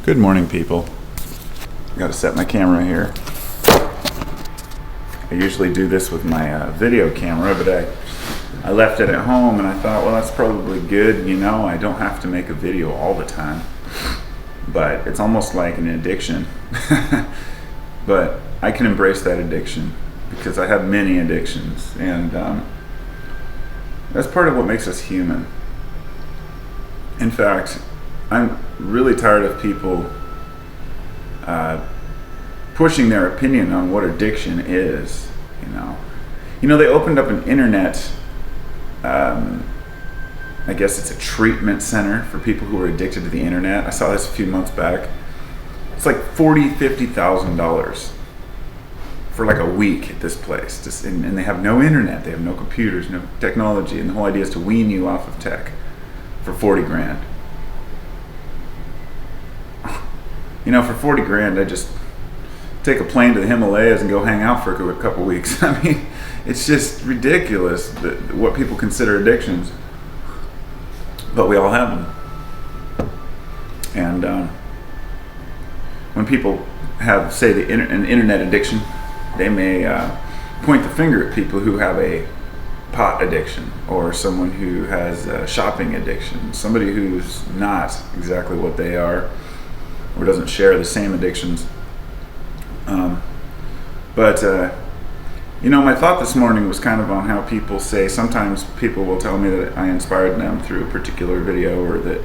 Good morning, people. Got to set my camera here. I usually do this with my video camera, but I left it at home and I thought, well, that's probably good. You know, I don't have to make a video all the time, but it's almost like an addiction. But I can embrace that addiction because I have many addictions, and that's part of what makes us human. In fact, I'm really tired of people pushing their opinion on what addiction is. You know, they opened up an internet. I guess it's a treatment center for people who are addicted to the internet. I saw this a few months back. It's like $40,000-$50,000 for like a week at this place. And they have no internet. They have no computers, no technology, and the whole idea is to wean you off of tech for 40 grand. You know, for 40 grand, I just take a plane to the Himalayas and go hang out for a couple weeks. I mean, it's just ridiculous what people consider addictions, but we all have them. And when people have, say, an internet addiction, they may point the finger at people who have a pot addiction, or someone who has a shopping addiction, somebody who's not exactly what they are, or doesn't share the same addictions. You know, my thought this morning was kind of on how people say, sometimes people will tell me that I inspired them through a particular video, or that,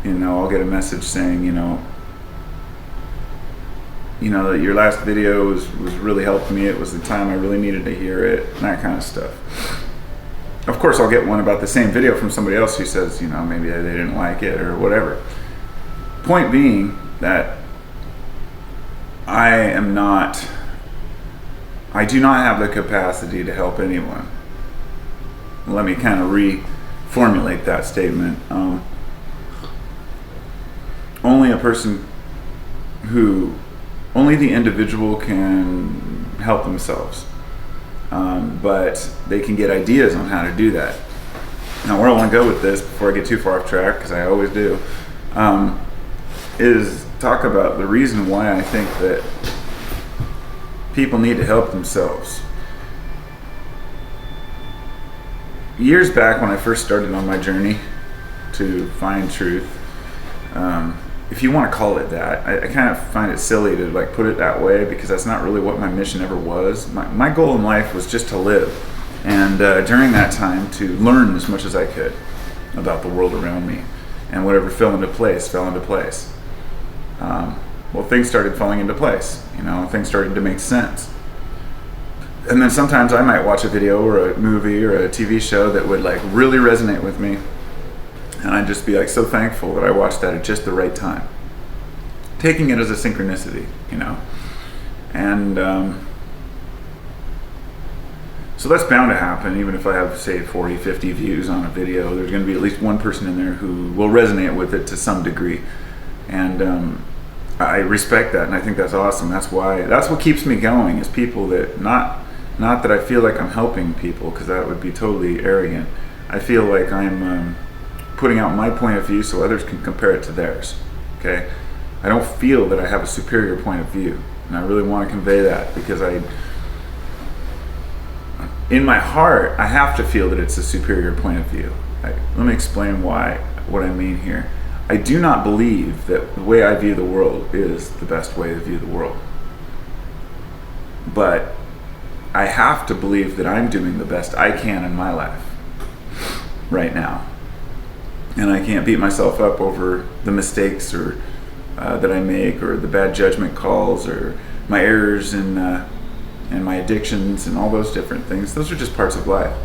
you know, I'll get a message saying, you know, that your last video was really helping me. It was the time I really needed to hear it, and that kind of stuff. Of course, I'll get one about the same video from somebody else who says, you know, maybe they didn't like it or whatever. Point being that I do not have the capacity to help anyone. Let me kind of reformulate that statement. Only the individual can help themselves, but they can get ideas on how to do that. Now, where I want to go with this, before I get too far off track, because I always do, is talk about the reason why I think that people need to help themselves. Years back, when I first started on my journey to find truth, if you want to call it that, I kind of find it silly to like put it that way, because that's not really what my mission ever was. My goal in life was just to live, and during that time to learn as much as I could about the world around me, and whatever fell into place. Well, things started falling into place. You know, things started to make sense. And then sometimes I might watch a video or a movie or a TV show that would like really resonate with me, and I'd just be like so thankful that I watched that at just the right time, taking it as a synchronicity, you know. And so that's bound to happen. Even if I have, say, 40, 50 views on a video, there's going to be at least one person in there who will resonate with it to some degree. And I respect that, and I think that's awesome. That's what keeps me going, is people that, not that I feel like I'm helping people, because that would be totally arrogant. I feel like I'm putting out my point of view so others can compare it to theirs. Okay? I don't feel that I have a superior point of view, and I really want to convey that, because in my heart, I have to feel that it's a superior point of view. Let me explain what I mean here. I do not believe that the way I view the world is the best way to view the world. But I have to believe that I'm doing the best I can in my life right now. And I can't beat myself up over the mistakes or that I make, or the bad judgment calls, or my errors and my addictions and all those different things. Those are just parts of life.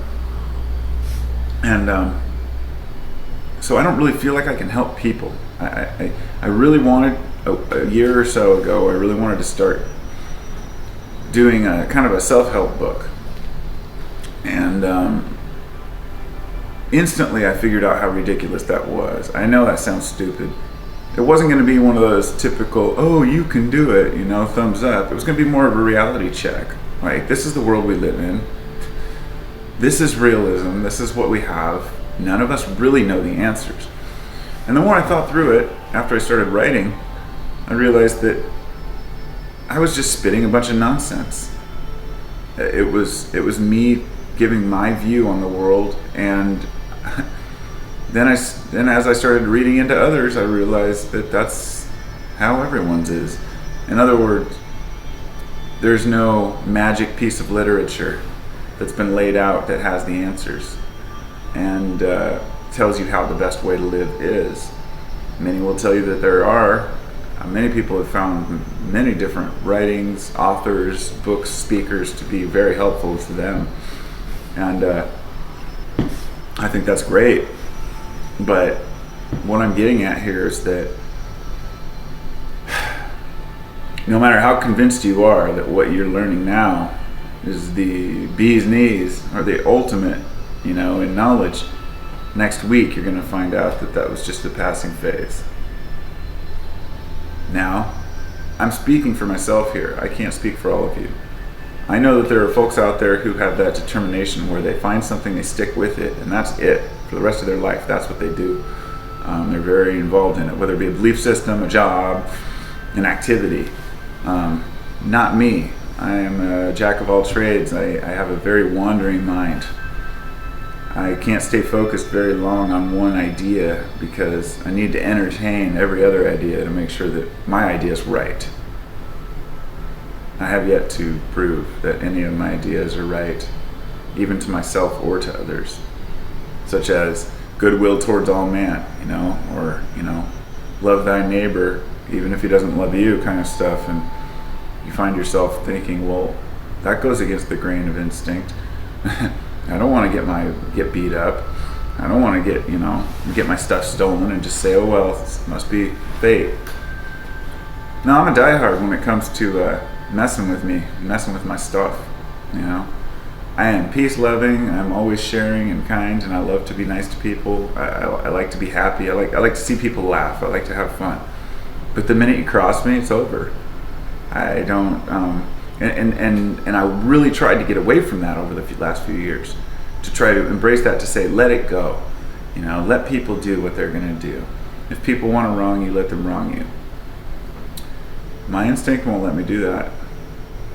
And so I don't really feel like I can help people. I really wanted, a year or so ago, I really wanted to start doing a kind of a self-help book. And instantly I figured out how ridiculous that was. I know that sounds stupid. It wasn't going to be one of those typical, oh, you can do it, you know, thumbs up. It was going to be more of a reality check. Like, this is the world we live in. This is realism. This is what we have. None of us really know the answers. And the more I thought through it, after I started writing, I realized that I was just spitting a bunch of nonsense. It was me giving my view on the world, and then as I started reading into others, I realized that that's how everyone's is. In other words, there's no magic piece of literature that's been laid out that has the answers and tells you how the best way to live is. Many will tell you that there are. Many people have found many different writings, authors, books, speakers to be very helpful to them. And I think that's great. But what I'm getting at here is that no matter how convinced you are that what you're learning now is the bee's knees or the ultimate, in knowledge, next week you're going to find out that that was just a passing phase. Now, I'm speaking for myself here. I can't speak for all of you. I know that there are folks out there who have that determination where they find something, they stick with it, and that's it for the rest of their life. That's what they do. They're very involved in it, whether it be a belief system, a job, an activity. Not me. I am a jack of all trades. I have a very wandering mind. I can't stay focused very long on one idea because I need to entertain every other idea to make sure that my idea is right. I have yet to prove that any of my ideas are right, even to myself or to others, such as goodwill towards all man, or love thy neighbor even if he doesn't love you kind of stuff. And you find yourself thinking, well, that goes against the grain of instinct. I don't want to get beat up. I don't want to get my stuff stolen and just say, oh well, it must be fate. No, I'm a diehard when it comes to messing with my stuff. I am peace loving. I'm always sharing and kind, and I love to be nice to people. I like to be happy. I like to see people laugh. I like to have fun. But the minute you cross me, it's over. I don't. And I really tried to get away from that over the last few years, to try to embrace that, to say, let it go. Let people do what they're going to do. If people want to wrong you, let them wrong you. My instinct won't let me do that,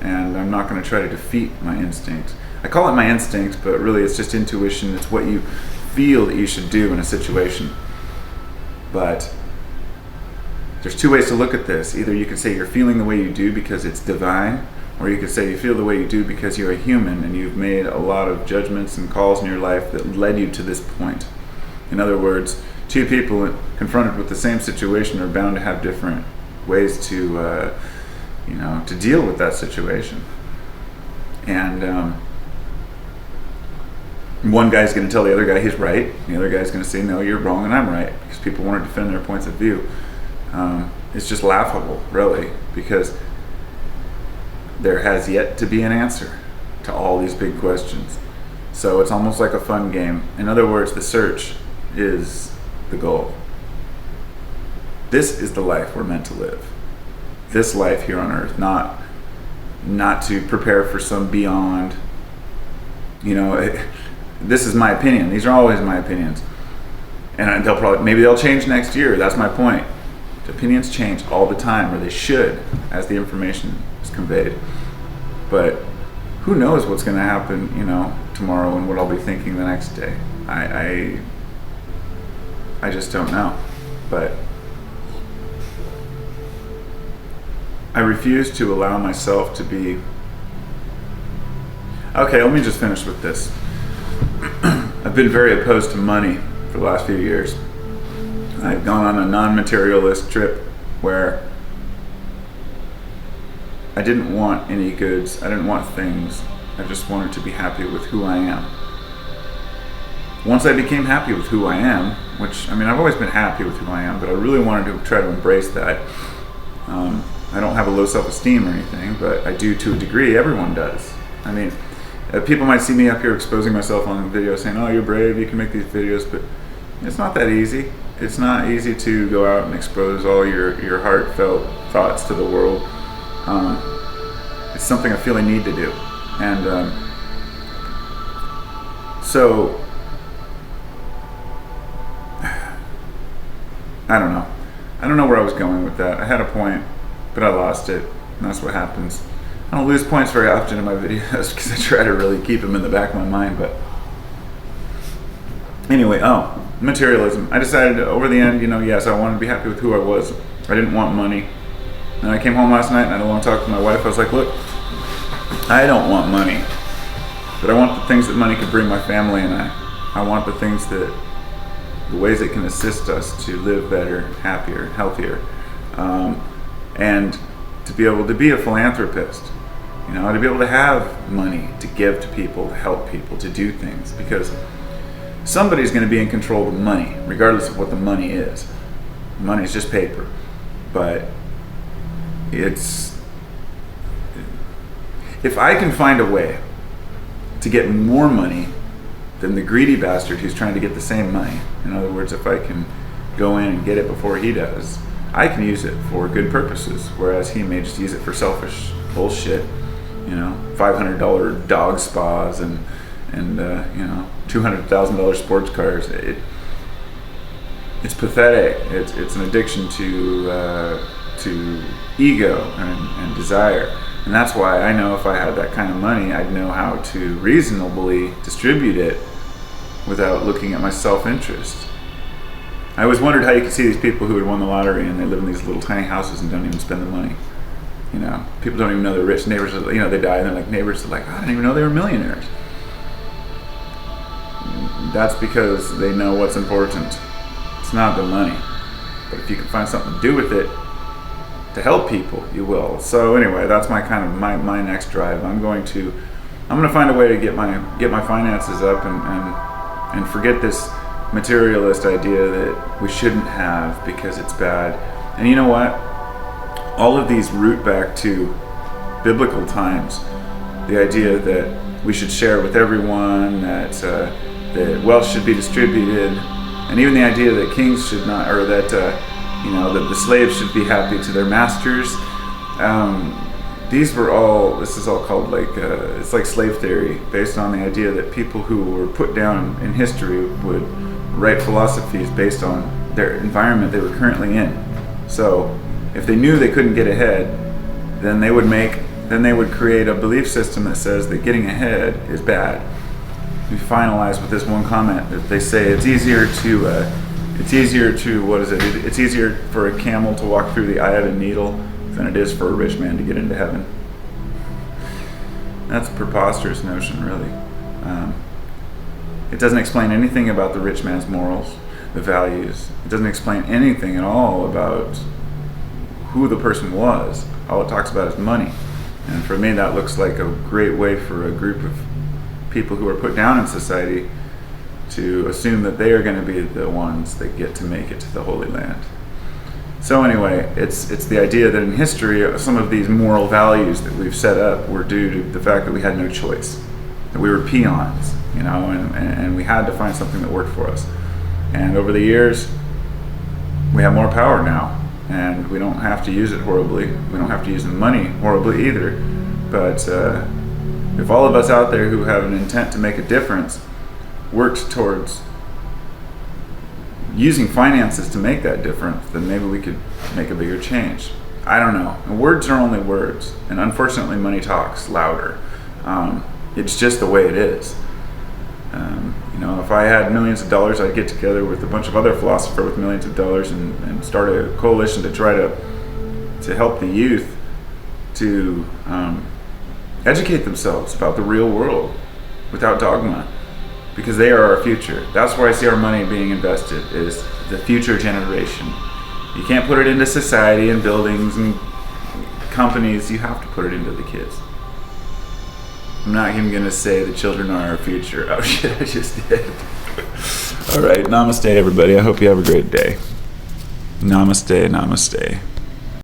and I'm not going to try to defeat my instinct. I call it my instinct, but really it's just intuition. It's what you feel that you should do in a situation. But there's two ways to look at this. Either you can say you're feeling the way you do because it's divine, or you could say you feel the way you do because you're a human and you've made a lot of judgments and calls in your life that led you to this point. In other words, two people confronted with the same situation are bound to have different ways to deal with that situation. And one guy's going to tell the other guy he's right. The other guy's going to say, no, you're wrong and I'm right, because people want to defend their points of view. It's just laughable, really, because there has yet to be an answer to all these big questions. So it's almost like a fun game. In other words, the search is the goal. This is the life we're meant to live. This life here on earth, not to prepare for some beyond. This is my opinion. These are always my opinions. And maybe they'll change next year. That's my point. Opinions change all the time, or they should, as the information is conveyed. But who knows what's going to happen, tomorrow, and what I'll be thinking the next day. I just don't know. But I refuse to allow myself to be. Okay, let me just finish with this. I've been very opposed to money for the last few years. I've gone on a non-materialist trip where I didn't want any goods. I didn't want things. I just wanted to be happy with who I am. Once I became happy with who I am, which, I've always been happy with who I am, but I really wanted to try to embrace that. I don't have a low self-esteem or anything, but I do to a degree. Everyone does. People might see me up here exposing myself on video saying, oh, you're brave, you can make these videos, but it's not that easy. It's not easy to go out and expose all your heartfelt thoughts to the world. It's something I feel I need to do. And so, I don't know. I don't know where I was going with that. I had a point, but I lost it, and that's what happens. I don't lose points very often in my videos because I try to really keep them in the back of my mind. But anyway, materialism. I decided over the end, yes, I wanted to be happy with who I was. I didn't want money. And I came home last night and I had a long talk with my wife. I was like, look, I don't want money, but I want the things that money could bring my family, and I want the things the ways it can assist us to live better, happier, healthier, and to be able to be a philanthropist, to be able to have money to give to people, to help people, to do things, because somebody's going to be in control of the money, regardless of what the money is. Money is just paper, but if I can find a way to get more money than the greedy bastard who's trying to get the same money, in other words, if I can go in and get it before he does, I can use it for good purposes, whereas he may just use it for selfish bullshit, $500 dog spas and $200,000 sports cars. It's pathetic. It's an addiction to ego and desire. And that's why I know if I had that kind of money, I'd know how to reasonably distribute it without looking at my self-interest. I always wondered how you could see these people who had won the lottery and they live in these little tiny houses and don't even spend the money. People don't even know they're rich. Neighbors, they die and they're like, neighbors are like, I didn't even know they were millionaires. That's because they know what's important. It's not the money. But if you can find something to do with it, to help people, you will. So anyway, that's my my next drive. I'm going to find a way to get my finances up and forget this materialist idea that we shouldn't have because it's bad. And you know what? All of these root back to biblical times. The idea that we should share with everyone, that wealth should be distributed, and even the idea that kings should not, or that that the slaves should be happy to their masters. This is all called it's like slave theory, based on the idea that people who were put down in history would write philosophies based on their environment they were currently in. So if they knew they couldn't get ahead, then they would create a belief system that says that getting ahead is bad. We finalize with this one comment that they say it's easier for a camel to walk through the eye of a needle than it is for a rich man to get into heaven. That's a preposterous notion, really. It doesn't explain anything about the rich man's morals, the values. It doesn't explain anything at all about who the person was. All it talks about is money. And for me, that looks like a great way for a group of people who are put down in society to assume that they are going to be the ones that get to make it to the Holy Land. So anyway, it's the idea that in history, some of these moral values that we've set up were due to the fact that we had no choice, that we were peons, and we had to find something that worked for us. And over the years, we have more power now, and we don't have to use it horribly. We don't have to use the money horribly either. But if all of us out there who have an intent to make a difference worked towards using finances to make that difference, then maybe we could make a bigger change. I don't know. Words are only words, and unfortunately money talks louder. It's just the way it is. If I had millions of dollars, I'd get together with a bunch of other philosophers with millions of dollars and start a coalition to try to help the youth to educate themselves about the real world without dogma, because they are our future. That's where I see our money being invested, is the future generation. You can't put it into society and buildings and companies. You have to put it into the kids. I'm not even going to say the children are our future. Oh shit, I just did. All right, namaste everybody. I hope you have a great day. Namaste, namaste.